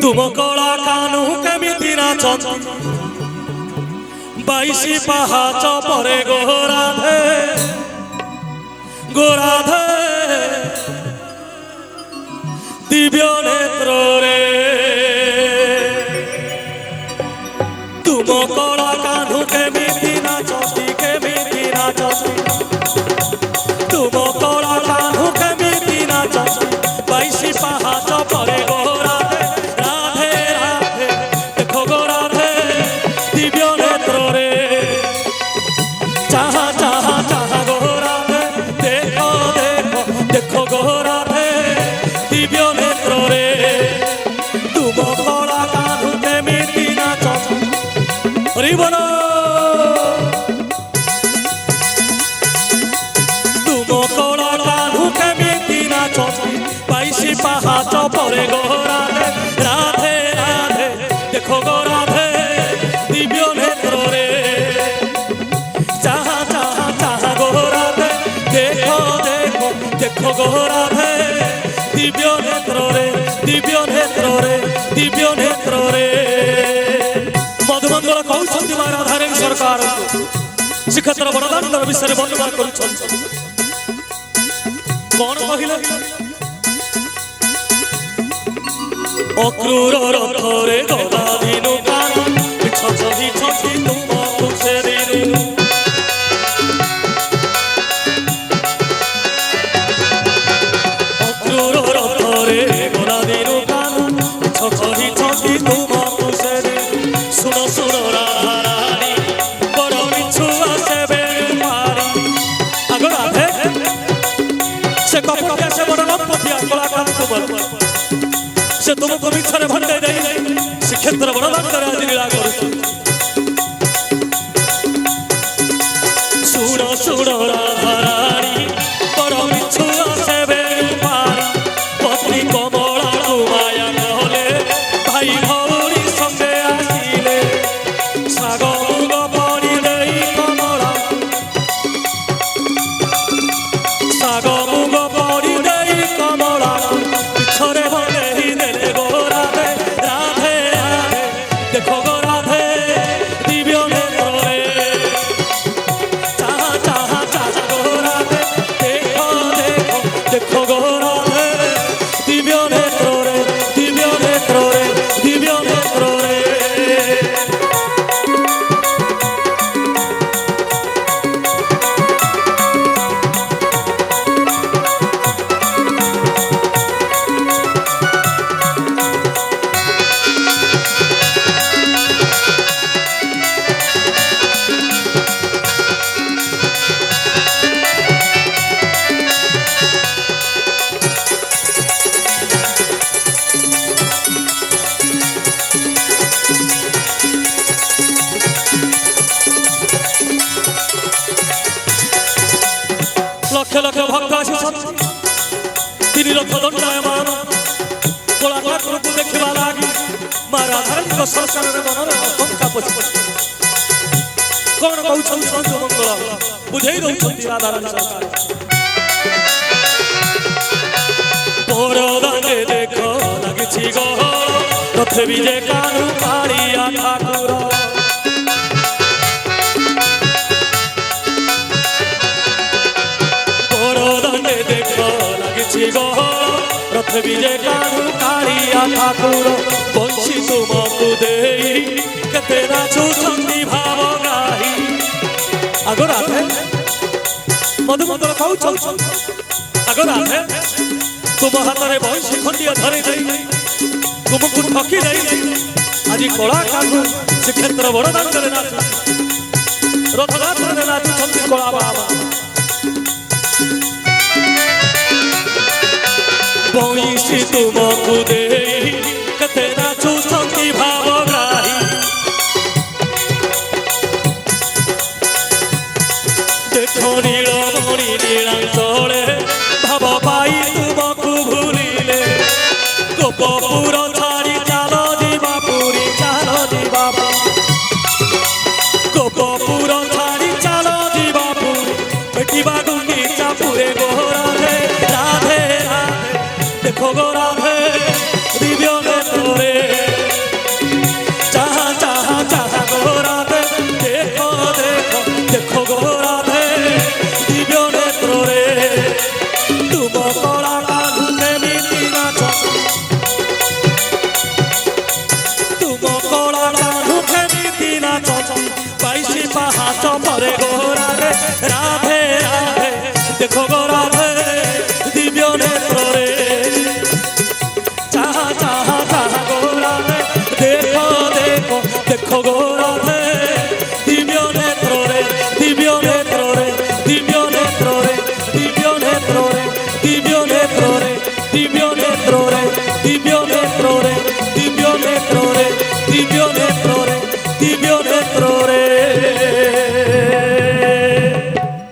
तुम कला कानू केमिति नाचती बाईसी पाहाच परे गोराधे गोराधे दिव्य नेत्र रे तुम कला कानू केमिति नाचती तुम कला कानू केमिति नाचती बाईसी पाहाच परे गोराधे राधे राधे देखो गोराधे दिव्य नेत्र रे चाहा चाहा चाहा गोराधे देखो देखो देखो गोराधे दिव्य नेत्र रे तुम कला कानू केमिति नाचती हरि बोलो तुम कला कानू केमिति नाचती बाईसी पाहाच परे गोराधे राधे राधे देखो गोराधे दिव्य नेत्र रे चाहा चाहा चाहा गोराधे देखो देखो देखो गोराधे दिव्य नेत्र रे दिव्य नेत्र रे दिव्य नेत्र रे मधुमंगल कहते राधारानी सरकार श्रीक्षेत्र बड़दाण्डर विषय वर्णना कर कौन कहले अक्रूर रथरे गदा दिनु कानु छछी छछी तुमको से दिनु अक्रूर रथरे गदा दिनु कानु छछी छछी तुमको से दिनु सुनो सुनो राधा रानी बड़ मिछुआ से बेमारी आगो राधे से कपटिया से बड़ लंपटिया कलाकार तुम से तुमको मिछरे भंडे दे श्रीक्षेत्र बड़दाण्डर आज लीला कर सुनो सुनो राधा रानी बड़ मिछुआ से बेमारी पत्नी कमला माया कहले भाई भौरी संगे आसिले साग मुग पड़ी देई कमला साग मुग पड़ी देई कमला पिछरे भंडे देखो गोराधे दिव्य नेत्र रे चाहा चाहा चाहा गोराधे देखो देखो देखो गोराधे दिव्य नेत्र रे दिव्य नेत्र रे दिव्य नेत्र रे लक्ष लक्ष भक्त तीन रथ दंडायमान कलाकार को देखा लगी माँ राधारानी सरकार मन आशंका पशि कौन कहते संत मंगल बुझे राधारानी सरकार बड़दाण्डे देख लगी गहल रथ विजे कानू कालिया ठाकुर रथ विजय कानू कालिया ठाकुर बंशी तुमको देई केते नाचुछंती भाव गाही आगो राधे मधुमंगल कहउछ आगो राधे तुम हाथ में बंशी खंडिया धरे देई तुमको ठकी देई आज कला कानू श्रीक्षेत्र बड़दाण्डरे नाचु रथयात्रा नाचुछंती कला बाबा बंशी तुमको देई केते नाचुछंती भाव ग्राही देखो नीलमणि नीलांचले भाव पाई तुमको भूलिले गोपपुर छाड़ी चाल जीवा पुरी चाल जीवा गोपपुर छाड़ी चाल जीवा पुरी बेटिबा गुंडीचा पुरे गोराधे राधे राधे देखो गोराधे दिव्य नेत्र रे রে গোরা রে